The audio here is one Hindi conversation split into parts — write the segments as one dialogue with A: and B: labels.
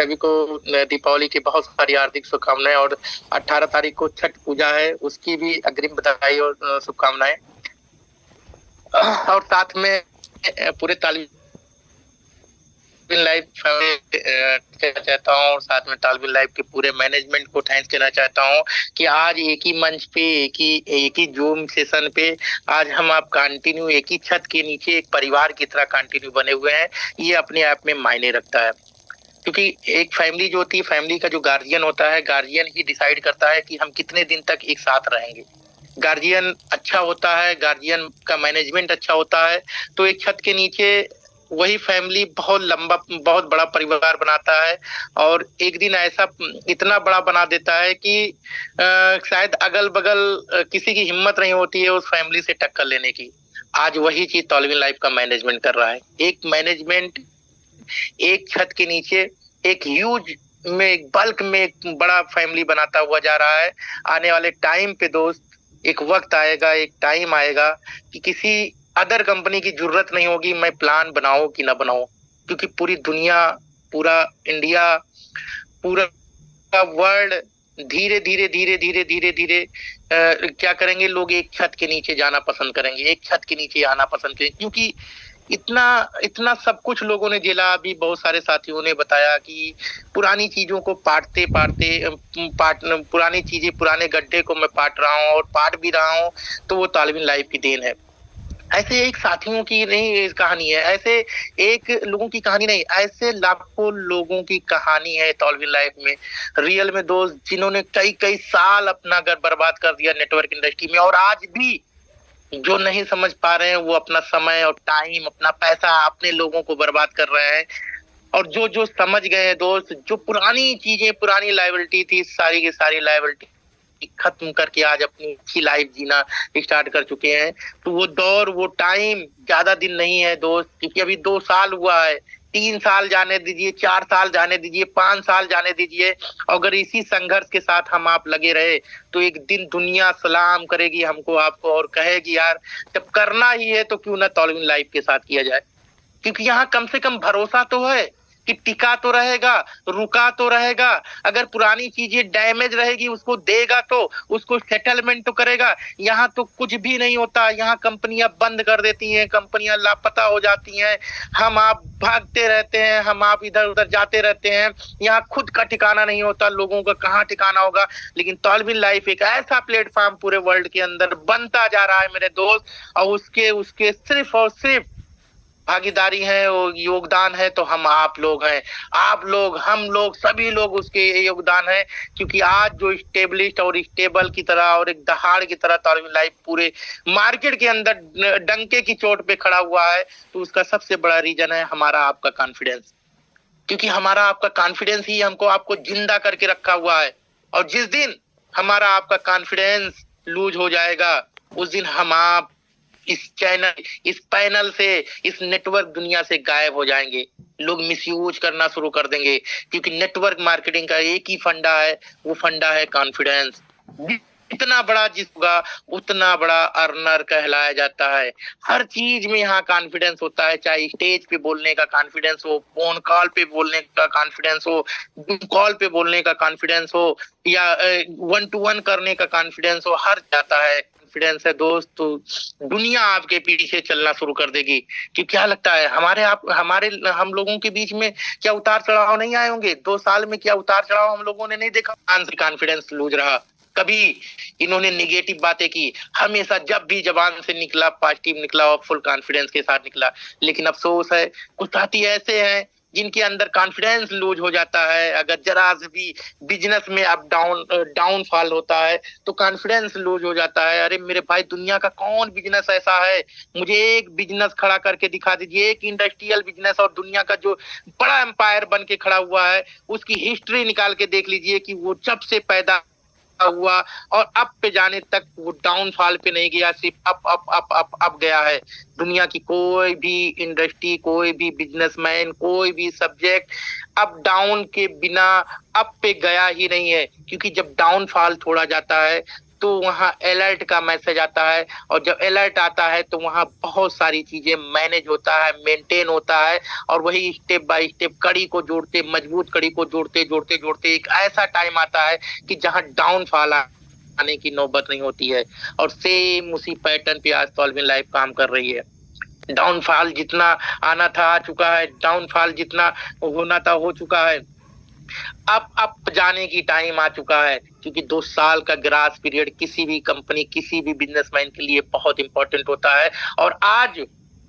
A: सभी को दीपावली की बहुत सारी हार्दिक शुभकामनाएं। और 18 तारीख को छठ पूजा है, उसकी भी अग्रिम बधाई और शुभकामनाएं। और साथ में पूरे तालबेल लाइफ कहना चाहता हूँ, और साथ में तालबेल लाइफ के पूरे मैनेजमेंट को थैंक्स कहना चाहता हूँ कि आज एक ही मंच पे एक ही जूम सेशन पे आज हम आप कंटिन्यू एक ही छत के नीचे एक परिवार की तरह कंटिन्यू बने हुए हैं। ये अपने आप में मायने रखता है, क्योंकि एक फैमिली जो होती है, फैमिली का जो गार्जियन होता है, गार्जियन ही डिसाइड करता है कि हम कितने दिन तक एक साथ रहेंगे। गार्जियन अच्छा होता है, गार्जियन का मैनेजमेंट अच्छा होता है, तो एक छत के नीचे वही फैमिली बहुत लंबा बहुत बड़ा परिवार बनाता है। और एक दिन ऐसा इतना बड़ा बना देता है कि शायद अगल बगल किसी की हिम्मत नहीं होती है उस फैमिली से टक्कर लेने की। आज वही चीज तालबेल लाइफ का मैनेजमेंट कर रहा है। एक मैनेजमेंट एक छत के नीचे एक ह्यूज में एक बल्क में एक बड़ा फैमिली बनाता हुआ जा रहा है। आने वाले टाइम पे दोस्त एक वक्त आएगा, एक टाइम आएगा कि किसी अदर कंपनी की जरूरत नहीं होगी मैं प्लान बनाऊं कि ना बनाऊं, क्योंकि पूरी दुनिया, पूरा इंडिया, पूरा वर्ल्ड धीरे धीरे धीरे धीरे धीरे धीरे क्या करेंगे, लोग एक छत के नीचे जाना पसंद करेंगे, एक छत के नीचे आना पसंद करेंगे। क्योंकि इतना इतना सब कुछ लोगों ने झेला। अभी बहुत सारे साथियों ने बताया कि पुरानी चीजों को पाटते पाटते पुरानी चीजें, पुराने गड्ढे को मैं पाट रहा हूँ और पाट भी रहा हूँ, तो वो तालबेल लाइफ की देन है। ऐसे एक साथियों की नहीं कहानी है, ऐसे एक लोगों की कहानी नहीं, ऐसे लाखों लोगों की कहानी है तालबेल लाइफ में, रियल में दोस्त, जिन्होंने कई कई साल अपना घर बर्बाद कर दिया नेटवर्क इंडस्ट्री में। और आज भी जो नहीं समझ पा रहे हैं वो अपना समय और टाइम, अपना पैसा, अपने लोगों को बर्बाद कर रहे हैं। और जो जो समझ गए हैं दोस्त, जो पुरानी चीजें, पुरानी लायबिलिटी थी, सारी की सारी लायबिलिटी खत्म करके आज अपनी अच्छी लाइफ जीना स्टार्ट कर चुके हैं। तो वो दौर, वो टाइम ज्यादा दिन नहीं है दोस्त, क्योंकि अभी 2 साल हुआ है, 3 साल जाने दीजिए, 4 साल जाने दीजिए, 5 साल जाने दीजिए। अगर इसी संघर्ष के साथ हम आप लगे रहे तो एक दिन दुनिया सलाम करेगी हमको, आपको, और कहेगी यार जब करना ही है तो क्यों ना तालबेल लाइफ के साथ किया जाए। क्योंकि यहाँ कम से कम भरोसा तो है कि टिका तो रहेगा, रुका तो रहेगा। अगर पुरानी चीजें डैमेज रहेगी उसको देगा तो उसको सेटलमेंट तो करेगा। यहाँ तो कुछ भी नहीं होता, यहाँ कंपनियां बंद कर देती हैं, कंपनियां लापता हो जाती हैं, हम आप भागते रहते हैं, हम आप इधर उधर जाते रहते हैं। यहाँ खुद का ठिकाना नहीं होता, लोगों का कहाँ ठिकाना होगा। लेकिन तालबेल लाइफ एक ऐसा प्लेटफॉर्म पूरे वर्ल्ड के अंदर बनता जा रहा है मेरे दोस्त, और उसके उसके सिर्फ और सिर्फ भागीदारी है, वो योगदान है तो हम आप लोग हैं। आप लोग, हम लोग, सभी लोग उसके योगदान है। क्योंकि आज जो स्टेबलिस्ट और स्टेबल की तरह और एक दहाड़ की तरह तालबेल लाइफ पूरे मार्केट के अंदर डंके की चोट पे खड़ा हुआ है, तो उसका सबसे बड़ा रीजन है हमारा आपका कॉन्फिडेंस। क्योंकि हमारा आपका कॉन्फिडेंस ही हमको आपको जिंदा करके रखा हुआ है। और जिस दिन हमारा आपका कॉन्फिडेंस लूज हो जाएगा, उस दिन हम आप इस चैनल, इस पैनल से, इस नेटवर्क दुनिया से गायब हो जाएंगे। लोग मिसयूज करना शुरू कर देंगे, क्योंकि नेटवर्क मार्केटिंग का एक ही फंडा है, वो फंडा है कॉन्फिडेंस। इतना बड़ा जिसका उतना बड़ा अर्नर कहलाया जाता है। हर चीज में यहाँ कॉन्फिडेंस होता है, चाहे स्टेज पे बोलने का कॉन्फिडेंस हो, फोन कॉल पे बोलने का कॉन्फिडेंस हो, कॉल पे बोलने का कॉन्फिडेंस हो, या 1 to 1 करने का कॉन्फिडेंस हो, हर जाता है कॉन्फिडेंस है दोस्त, तो दुनिया आपके पीछे चलना शुरू कर देगी। कि क्या लगता है हमारे हम लोगों के बीच में क्या उतार चढ़ाव नहीं आए होंगे? 2 साल में क्या उतार चढ़ाव हम लोगों ने नहीं देखा? कॉन्फिडेंस लूज रहा, कभी इन्होंने निगेटिव बातें की, हमेशा जब भी जबान से निकला पॉजिटिव निकला और फुल कॉन्फिडेंस के साथ निकला। लेकिन अफसोस है, कुछ साथी ऐसे हैं जिनके अंदर कॉन्फिडेंस लूज हो जाता है। अगर जरा से भी बिजनेस में अप डाउनफॉल होता है तो कॉन्फिडेंस लूज हो जाता है। अरे मेरे भाई, दुनिया का कौन बिजनेस ऐसा है, मुझे एक बिजनेस खड़ा करके दिखा दीजिए, एक इंडस्ट्रियल बिजनेस, और दुनिया का जो बड़ा एम्पायर बन के खड़ा हुआ है उसकी हिस्ट्री निकाल के देख लीजिए कि वो जब से पैदा हुआ और अप पे जाने तक वो डाउनफॉल पे नहीं गया, सिर्फ up up up up up गया है। दुनिया की कोई भी इंडस्ट्री, कोई भी बिजनेसमैन, कोई भी सब्जेक्ट अप डाउन के बिना अप पे गया ही नहीं है। क्योंकि जब डाउनफॉल छोड़ा जाता है तो वहाँ अलर्ट का मैसेज आता है, और जब अलर्ट आता है तो वहाँ बहुत सारी चीजें मैनेज होता है, मेंटेन होता है, और वही स्टेप बाय स्टेप कड़ी को जोड़ते, मजबूत कड़ी को जोड़ते जोड़ते जोड़ते एक ऐसा टाइम आता है कि जहाँ डाउनफॉल आने की नौबत नहीं होती है। और सेम उसी पैटर्न पे आज टॉल्विन लाइफ काम कर रही है। डाउनफॉल जितना आना था आ चुका है, डाउनफॉल जितना होना था हो चुका है। अब जाने की टाइम आ चुका है, क्योंकि 2 साल का ग्रास पीरियड किसी भी कंपनी, किसी भी बिजनेसमैन के लिए बहुत इंपॉर्टेंट होता है। और आज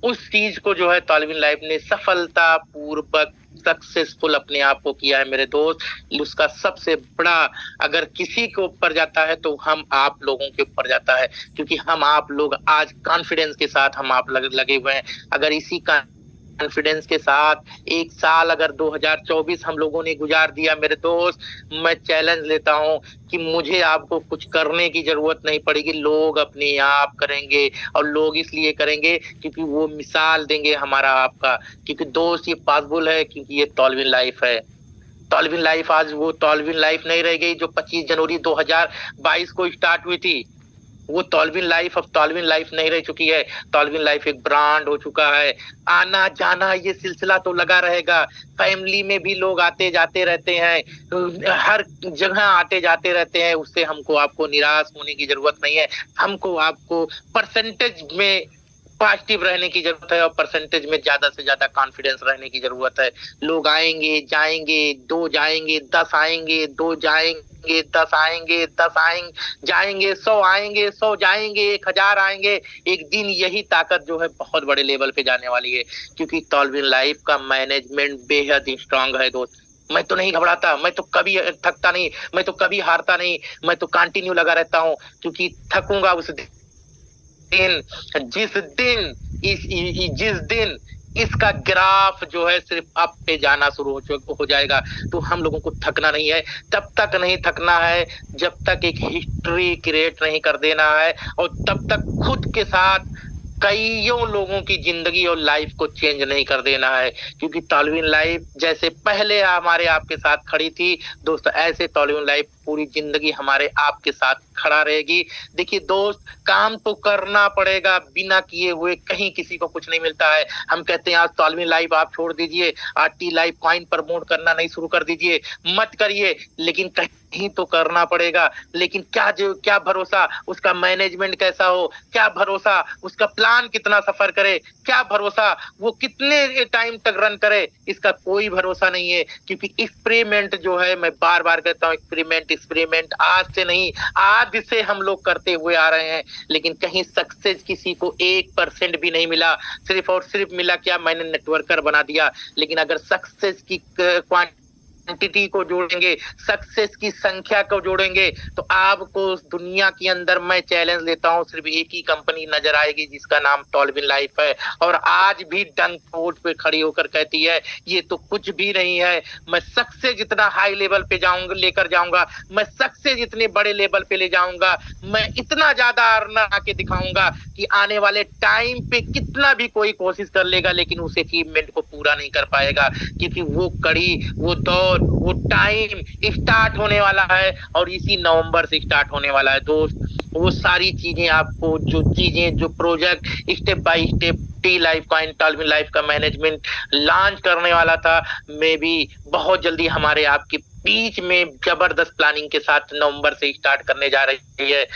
A: उस चीज को जो है टॉल्विन लाइफ ने सफलता पूर्वक सक्सेसफुल अपने आप को किया है मेरे दोस्त। उसका सबसे बड़ा अगर किसी के ऊपर जाता है तो हम आप लोगों के ऊपर जाता है, क्योंकि हम आप लोग आज कॉन्फिडेंस के साथ हम आप लगे हुए हैं। अगर इसी का कॉन्फिडेंस के साथ एक साल अगर 2024 हम लोगों ने गुजार दिया मेरे दोस्त, मैं चैलेंज लेता हूं कि मुझे आपको कुछ करने की जरूरत नहीं पड़ेगी, लोग अपने आप करेंगे। और लोग इसलिए करेंगे क्योंकि वो मिसाल देंगे हमारा आपका, क्योंकि दोस्त ये पॉसिबल है, क्योंकि ये टॉल्विन लाइफ है। टॉल्विन लाइफ आज वो टॉल्विन लाइफ नहीं रह गई जो 25 जनवरी 2022 को स्टार्ट हुई थी। वो टॉल्विन लाइफ अब टॉल्विन लाइफ नहीं रह चुकी है। टॉल्विन लाइफ एक ब्रांड हो चुका है। आना जाना ये सिलसिला तो लगा रहेगा। फैमिली में भी लोग आते जाते रहते हैं, हर जगह आते जाते रहते हैं। उससे हमको आपको निराश होने की जरूरत नहीं है। हमको आपको परसेंटेज में पॉजिटिव रहने की जरूरत है, और परसेंटेज में ज्यादा से ज्यादा कॉन्फिडेंस रहने की जरूरत है। लोग आएंगे जाएंगे, 2 जाएंगे 10 आएंगे, 2 जाएंगे 10 आएंगे, 10 आएंगे जाएंगे 100 आएंगे, 100 जाएंगे 1000 आएंगे। एक दिन यही ताकत जो है बहुत बड़े लेवल पे जाने वाली है, क्योंकि टॉल्विन लाइफ का मैनेजमेंट बेहद स्ट्रांग है दोस्त। मैं तो नहीं घबराता, मैं तो कभी थकता नहीं, मैं तो कभी हारता नहीं, मैं तो कंटिन्यू लगा रहता हूँ। क्योंकि थकूंगा उस दिन जिस दिन इसका ग्राफ जो है सिर्फ अप पे जाना शुरू हो जाएगा। तो हम लोगों को थकना नहीं है, तब तक नहीं थकना है जब तक एक हिस्ट्री क्रिएट नहीं कर देना है, और तब तक खुद के साथ कईयों लोगों की जिंदगी और लाइफ को चेंज नहीं कर देना है। क्योंकि टॉल्विन लाइफ जैसे पहले हमारे आपके साथ खड़ी थी दोस्त, ऐसे टॉल्विन लाइफ पूरी जिंदगी हमारे आपके साथ खड़ा रहेगी। देखिए दोस्त, काम तो करना पड़ेगा, बिना किए हुए कहीं किसी को कुछ नहीं मिलता है। हम कहते हैं आज टॉल्विन लाइफ आप छोड़ दीजिए, आरटी लाइफ कॉइन प्रमोट करना नहीं शुरू कर दीजिए, मत करिए, लेकिन कहीं तो करना पड़ेगा। लेकिन क्या भरोसा उसका मैनेजमेंट कैसा हो, क्या भरोसा उसका प्लान कितना सफर करे, क्या भरोसा वो कितने टाइम तक रन करे, इसका कोई भरोसा नहीं है। क्योंकि एक्सपेरिमेंट जो है, मैं बार बार कहता हूँ, एक्सपेरिमेंट आज से नहीं, आज से हम लोग करते हुए आ रहे हैं। लेकिन कहीं सक्सेस किसी को 1% भी नहीं मिला। सिर्फ और सिर्फ मिला क्या, मैंने नेटवर्कर बना दिया। लेकिन अगर सक्सेस की क्वांटिटी को जोड़ेंगे, सक्सेस की संख्या को जोड़ेंगे, तो आपको दुनिया के अंदर मैं चैलेंज लेता हूं सिर्फ एक ही कंपनी नजर आएगी जिसका नाम टॉल्विन लाइफ है। और आज भी डंक पे खड़ी होकर कहती है ये तो कुछ भी नहीं है, मैं सक्सेस जितना हाई लेवल पे जाऊंगा, लेकर जाऊंगा, मैं सक्सेस जितने बड़े लेवल पे ले जाऊंगा, मैं इतना ज्यादा अर्न आके दिखाऊंगा कि आने वाले टाइम पे कितना भी कोई कोशिश कर लेगा लेकिन उस अचीवमेंट को पूरा नहीं कर पाएगा। क्योंकि वो कड़ी, वो दौर, वो टाइम स्टार्ट होने वाला है, और इसी नवंबर से स्टार्ट होने वाला है दोस्त। वो सारी चीजें आपको, जो प्रोजेक्ट स्टेप बाय स्टेप टी लाइफ कॉइन टॉल्विन लाइफ का मैनेजमेंट लॉन्च करने वाला था, मे भी बहुत जल्दी हमारे आपके बीच में जबरदस्त प्लानिंग के साथ नवंबर से स्टार्ट करने जा रही है।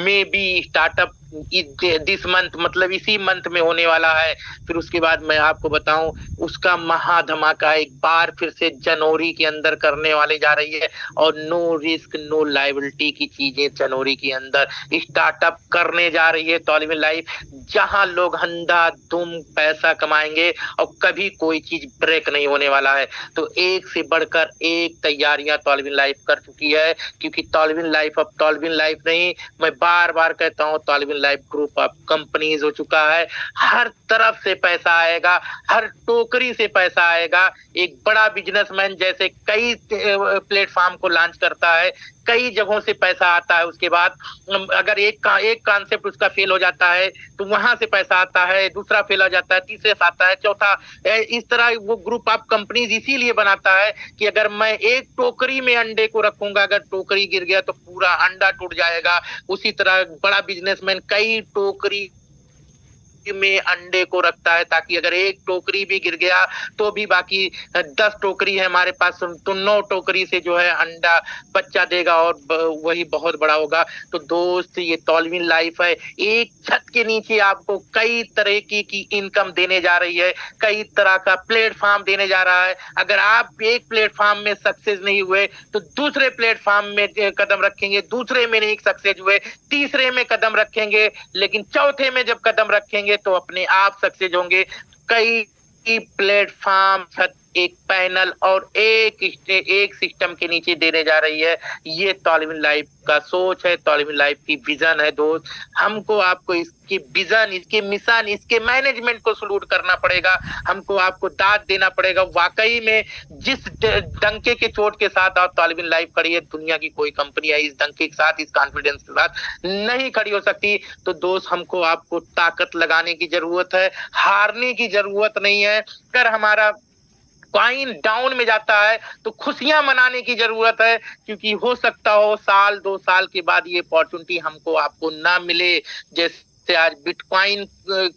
A: May be startup this month, मतलब इसी मंथ में होने वाला है। फिर उसके बाद मैं आपको बताऊं, उसका महाधमाका एक बार फिर से जनवरी के अंदर करने वाले जा रही है। और नो रिस्क नो लायबिलिटी की चीजें जनवरी के अंदर स्टार्टअप करने जा रही है टॉल्विन लाइफ, जहां लोग अंधाधुंध पैसा कमाएंगे और कभी कोई चीज ब्रेक नहीं होने वाला है। तो एक से बढ़कर एक तैयारियां टॉल्विन लाइफ कर चुकी है। क्योंकि टॉल्विन लाइफ अब टॉल्विन लाइफ नहीं, मैं बार बार कहता हूँ, टॉल्विन लाइफ ग्रुप ऑफ कंपनीज हो चुका है। हर तरफ से पैसा आएगा, हर टोकरी से पैसा आएगा। एक बड़ा बिजनेसमैन जैसे कई प्लेटफॉर्म को लॉन्च करता है, कई जगहों से पैसा आता है। उसके बाद अगर एक कॉन्सेप्ट उसका फेल हो जाता है तो वहां से पैसा आता है, दूसरा फेल हो जाता है, तीसरे से आता है, चौथा। इस तरह वो ग्रुप ऑफ कंपनीज इसीलिए बनाता है कि अगर मैं एक टोकरी में अंडे को रखूंगा, अगर टोकरी गिर गया तो पूरा अंडा टूट जाएगा। उसी तरह बड़ा बिजनेसमैन कई टोकरी में अंडे को रखता है, ताकि अगर एक टोकरी भी गिर गया तो भी बाकी 10 टोकरी है हमारे पास, तो 9 टोकरी से जो है अंडा बच्चा देगा और वही बहुत बड़ा होगा। तो दोस्त, ये टॉलविन लाइफ है। एक छत के नीचे आपको कई तरह की इनकम देने जा रही है, कई तरह का प्लेटफॉर्म देने जा रहा है। अगर आप एक प्लेटफॉर्म में सक्सेस नहीं हुए तो दूसरे प्लेटफॉर्म में कदम रखेंगे, दूसरे में नहीं सक्सेस हुए, तीसरे में कदम रखेंगे, लेकिन चौथे में जब कदम रखेंगे तो अपने आप सक्सेस होंगे। कई प्लेटफॉर्म, छत, एक पैनल और एक सिस्टम के नीचे देने जा रही है। ये टॉलविन लाइफ का सोच है, टॉलविन लाइफ की विजन है दोस्त। हमको आपको इसकी विजन, इसके मिशन, इसके मैनेजमेंट को सलूट करना पड़ेगा। हमको आपको दाद देना पड़ेगा। वाकई में जिस डंके के चोट के साथ आप टॉलविन लाइफ खड़ी है, दुनिया की कोई कंपनी है इस डंके के साथ, इस कॉन्फिडेंस के साथ नहीं खड़ी हो सकती। तो दोस्त, हमको आपको ताकत लगाने की जरूरत है, हारने की जरूरत नहीं है। अगर हमारा कॉइन डाउन में जाता है तो खुशियां मनाने की जरूरत है, क्योंकि हो सकता हो साल 2 साल के बाद ये अपॉर्चुनिटी हमको आपको ना मिले। जैसे आज बिटकॉइन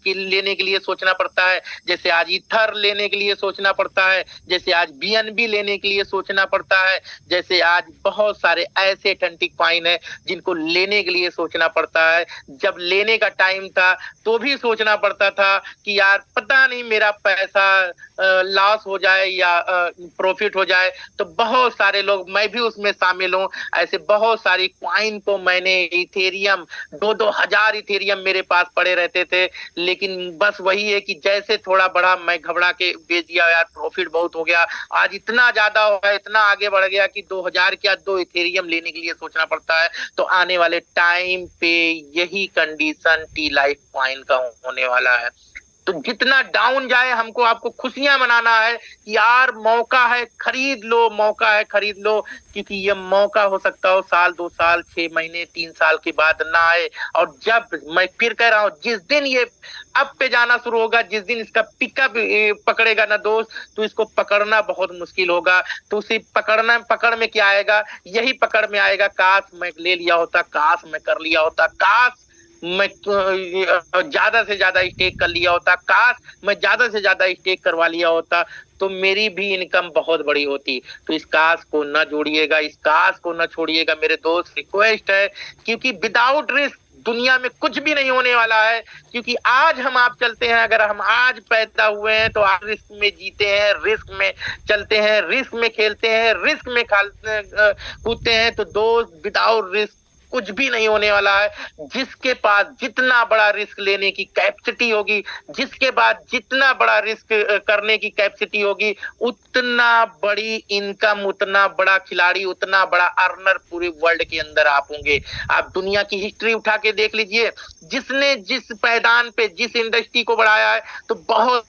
A: लेने के लिए सोचना पड़ता है, जैसे आज ईथर लेने के लिए सोचना पड़ता है, जैसे आज बीएनबी लेने के लिए सोचना पड़ता है, जैसे आज बहुत सारे ऐसे एथेंटिक कॉइन है जिनको लेने के लिए सोचना पड़ता है। जब लेने का टाइम था तो भी सोचना पड़ता था कि यार पता नहीं मेरा पैसा लॉस हो जाए या प्रॉफिट हो जाए। तो बहुत सारे लोग, मैं भी उसमें शामिल हूँ, ऐसे बहुत सारी कॉइन को मैंने इथेरियम 2-2 हजार इथेरियम मेरे पास पड़े रहते थे, लेकिन बस वही है कि जैसे थोड़ा बड़ा मैं घबरा के बेच दिया, यार प्रॉफिट बहुत हो गया, आज इतना ज्यादा हो गया, इतना आगे बढ़ गया कि 2000 क्या 2 इथेरियम लेने के लिए सोचना पड़ता है। तो आने वाले टाइम पे यही कंडीशन टी लाइफ कॉइन का होने वाला है। तो जितना डाउन जाए, हमको आपको खुशियां मनाना है कि यार मौका है, खरीद लो, मौका है, खरीद लो, क्योंकि ये मौका हो सकता हो साल, 2 साल, 6 महीने, 3 साल के बाद ना आए। और जब, मैं फिर कह रहा हूँ, जिस दिन ये अप पे जाना शुरू होगा, जिस दिन इसका पिकअप पकड़ेगा ना दोस्त, तो इसको पकड़ना बहुत मुश्किल होगा। तो उसे पकड़ में क्या आएगा? यही पकड़ में आएगा, काश मैं ले लिया होता, काश मैं कर लिया होता, काश मैं ज्यादा से ज्यादा स्टेक कर लिया होता, काश मैं ज्यादा से ज्यादा स्टेक करवा लिया होता, तो मेरी भी इनकम बहुत बड़ी होती। तो इस काश को न जोड़िएगा, इस काश को न छोड़िएगा मेरे दोस्त, रिक्वेस्ट है, क्योंकि विदाउट रिस्क दुनिया में कुछ भी नहीं होने वाला है। क्योंकि आज हम आप चलते हैं, अगर हम आज पैदा हुए हैं तो आज रिस्क में जीते हैं, रिस्क में चलते हैं, रिस्क में खेलते हैं, रिस्क में कूदते हैं। तो दोस्त, विदाउट रिस्क कुछ भी नहीं होने वाला है। जिसके पास जितना बड़ा रिस्क लेने की कैपेसिटी होगी, जिसके पास जितना बड़ा रिस्क करने की कैपेसिटी होगी, उतना बड़ी इनकम, उतना बड़ा खिलाड़ी, उतना बड़ा अर्नर पूरे वर्ल्ड के अंदर आप होंगे। आप दुनिया की हिस्ट्री उठा के देख लीजिए, जिसने जिस पैदान पे, जिस इंडस्ट्री को बढ़ाया है, तो बहुत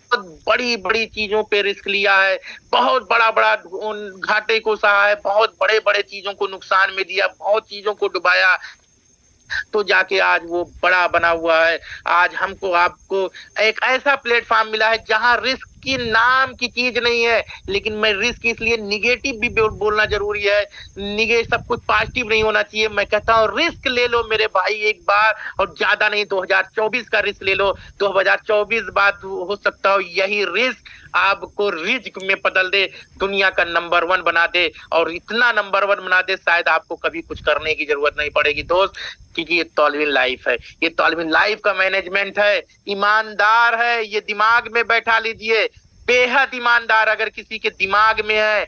A: बड़ी बड़ी चीजों पे रिस्क लिया है, बहुत बड़ा बड़ा घाटे को सहा है, बहुत बड़े बड़े चीजों को नुकसान में दिया, बहुत चीजों को डुबाया, तो जाके आज वो बड़ा बना हुआ है। आज हमको आपको एक ऐसा प्लेटफॉर्म मिला है जहां रिस्क की नाम की चीज नहीं है। लेकिन मैं रिस्क इसलिए निगेटिव भी बोलना जरूरी है, सब कुछ पॉजिटिव नहीं होना चाहिए। मैं कहता हूँ रिस्क ले लो मेरे भाई एक बार, और ज्यादा नहीं, 2024 का रिस्क ले लो। 2024 बाद हो सकता हो यही रिस्क आपको रिस्क में बदल दे, दुनिया का नंबर 1 बना दे, और इतना नंबर 1 बना दे शायद आपको कभी कुछ करने की जरूरत नहीं पड़ेगी दोस्त। क्योंकि ये टॉलविन लाइफ है, ये टॉलविन लाइफ का मैनेजमेंट है, ईमानदार है, ये दिमाग में बैठा लीजिए, बेहद ईमानदार। अगर किसी के दिमाग में है,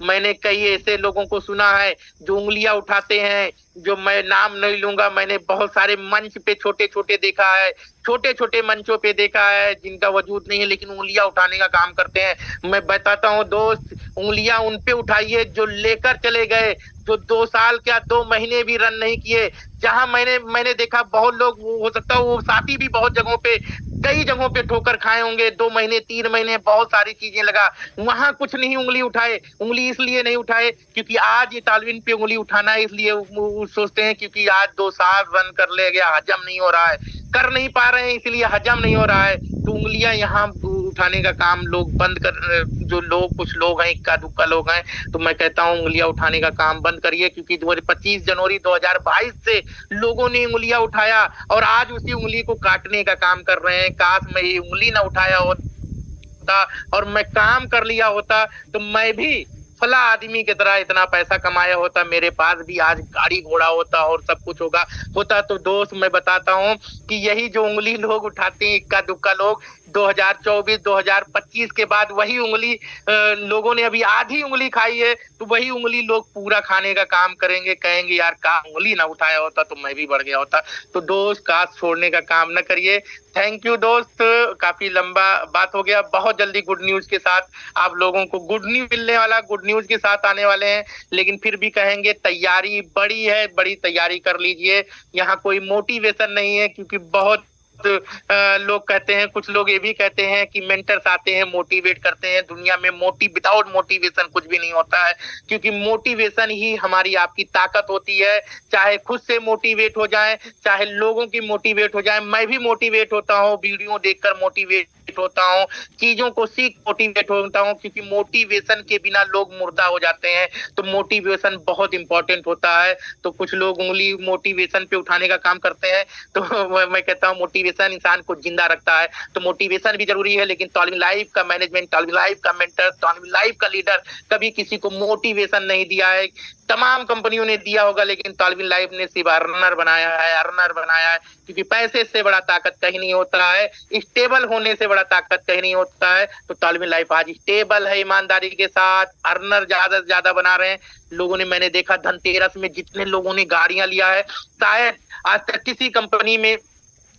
A: मैंने कई ऐसे लोगों को सुना है जो उंगलियां उठाते हैं, जो मैं नाम नहीं लूंगा, मैंने बहुत सारे मंच पे छोटे छोटे देखा है, छोटे छोटे मंचों पे देखा है, जिनका वजूद नहीं है लेकिन उंगलियां उठाने का काम करते हैं। मैं बताता हूँ दोस्त, उंगलियां उन पे उठाइए जो लेकर चले गए, जो 2 साल क्या 2 महीने भी रन नहीं किए। जहां मैंने देखा बहुत लोग, हो सकता है वो साथी भी बहुत जगहों पे कई जगहों पे ठोकर खाए होंगे, 2 महीने 3 महीने बहुत सारी चीजें लगा, वहां कुछ नहीं उंगली उठाए। उंगली इसलिए नहीं उठाए क्योंकि आज ये तालवीन पे उंगली उठाना है, इसलिए वो सोचते हैं क्योंकि आज 2 साल रन कर ले गया, हजम नहीं हो रहा है, कर नहीं पा रहे हैं, इसलिए हजम नहीं हो रहा है। तो उंगलियां यहाँ उठाने का काम लोग बंद कर, जो लोग कुछ लोग हैं, इक्का दुक्का लोग हैं, तो मैं कहता हूँ उंगलियां उठाने का काम बंद करिए, क्योंकि 25 जनवरी 2022 से लोगों ने उंगलियां उठाया और आज उसी उंगली को काटने का काम कर रहे हैं। काश मैं ये उंगली ना उठाया होता और मैं काम कर लिया होता तो मैं भी फला आदमी की तरह इतना पैसा कमाया होता, मेरे पास भी आज गाड़ी घोड़ा होता और सब कुछ होता। तो दोस्त मैं बताता हूँ कि यही जो उंगली लोग उठाते हैं, इक्का दुक्का लोग, 2024 2025 के बाद वही उंगली लोगों ने अभी आधी उंगली खाई है, तो वही उंगली लोग पूरा खाने का काम करेंगे, कहेंगे यार का उंगली ना उठाया होता तो मैं भी बढ़ गया होता। तो दोस्त काश छोड़ने का काम न करिए। थैंक यू दोस्त, काफी लंबा बात हो गया। बहुत जल्दी गुड न्यूज के साथ आप लोगों को गुड न्यूज मिलने वाला, गुड न्यूज के साथ आने वाले हैं, लेकिन फिर भी कहेंगे तैयारी बड़ी है, बड़ी तैयारी कर लीजिए। यहाँ कोई मोटिवेशन नहीं है, क्योंकि बहुत लोग कहते हैं, कुछ लोग ये भी कहते हैं कि मेंटर्स आते हैं मोटिवेट करते हैं। दुनिया में विदाउट मोटिवेशन कुछ भी नहीं होता है, क्योंकि मोटिवेशन ही हमारी आपकी ताकत होती है। चाहे खुद से मोटिवेट हो जाए, चाहे लोगों की मोटिवेट हो जाए। मैं भी मोटिवेट होता हूँ, वीडियो देखकर मोटिवेट होता हूँ, चीजों को सीख मोटिवेट होता हूँ, क्योंकि मोटिवेशन के बिना लोग मुर्दा हो जाते हैं। तो मोटिवेशन बहुत इंपॉर्टेंट होता है। तो कुछ लोग उंगली मोटिवेशन पे उठाने का काम करते हैं, तो मैं कहता हूँ मोटिवेशन इंसान को जिंदा रखता है। तो मोटिवेशन भी जरूरी है, लेकिन तालिम लाइफ का मैनेजमेंट, तालिम लाइफ का मेंटर, तालिम लाइफ का लीडर कभी किसी को मोटिवेशन नहीं दिया है। तमाम कंपनियों ने दिया होगा, लेकिन तालिम लाइफ ने सिर्फ अर्नर बनाया है, अर्नर बनाया है। क्योंकि पैसे से बड़ा ताकत कहीं नहीं होता है, स्टेबल होने से बड़ा ताकत कहीं नहीं होता है। तो तालिम लाइफ आज स्टेबल है, ईमानदारी के साथ अर्नर ज्यादा से ज्यादा बना रहे हैं लोगों ने। मैंने देखा धनतेरस में जितने लोगों ने गाड़ियां लिया है, शायद आज तक किसी कंपनी में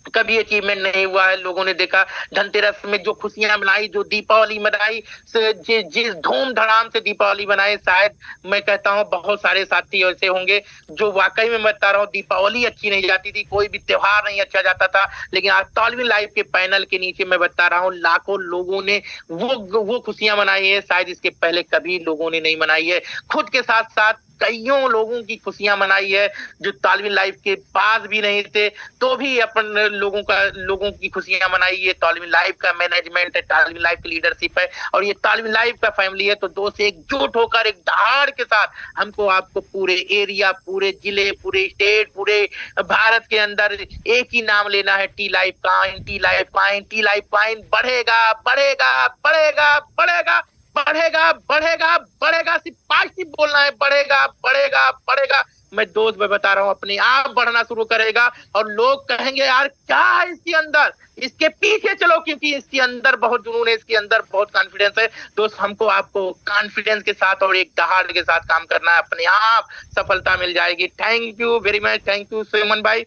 A: कभी अचीवमेंट नहीं हुआ है। लोगों ने देखा धनतेरस में जो खुशियां मनाई, जो दीपावली मनाई, जिस धूम धड़ाम से दीपावली मनाए, शायद मैं कहता हूँ बहुत सारे साथी ऐसे होंगे जो वाकई में बता रहा हूँ दीपावली अच्छी नहीं जाती थी, कोई भी त्योहार नहीं अच्छा जाता था। लेकिन आज तालिम लाइफ के पैनल के नीचे मैं बता रहा हूँ लाखों लोगों ने वो खुशियां मनाई है, शायद इसके पहले कभी लोगों ने नहीं मनाई है। खुद के साथ साथ कईयों लोगों की खुशियां मनाई है जो तालिम लाइफ के पास भी नहीं थे, तो भी अपन लोगों की खुशियां मनाई है। तालिम लाइफ का मैनेजमेंट है, तालिम लाइफ की लीडरशिप है, और ये तालिम लाइफ का फैमिली है। तो दोस्त एकजुट होकर एक दहाड़ के साथ हमको आपको पूरे एरिया, पूरे जिले, पूरे स्टेट, पूरे भारत के अंदर एक ही नाम लेना है, टी लाइफ काइन, टी लाइफ काइन, टी लाइफ काइन बढ़ेगा बढ़ेगा बढ़ेगा बढ़ेगा बढ़ेगा बढ़ेगा बढ़ेगा। सिर्फ 5 सिर्फ बोलना है, बढ़ेगा बढ़ेगा बढ़ेगा। मैं दोस्त मैं बता रहा हूँ अपने आप बढ़ना शुरू करेगा, और लोग कहेंगे यार क्या है इसके अंदर, इसके पीछे चलो, क्योंकि इसके अंदर बहुत जुनून है, इसके अंदर बहुत कॉन्फिडेंस है। दोस्त हमको आपको कॉन्फिडेंस के साथ और एक दहाड़ के साथ काम करना है, अपने आप सफलता मिल जाएगी। Thank you very much, thank you Suman भाई।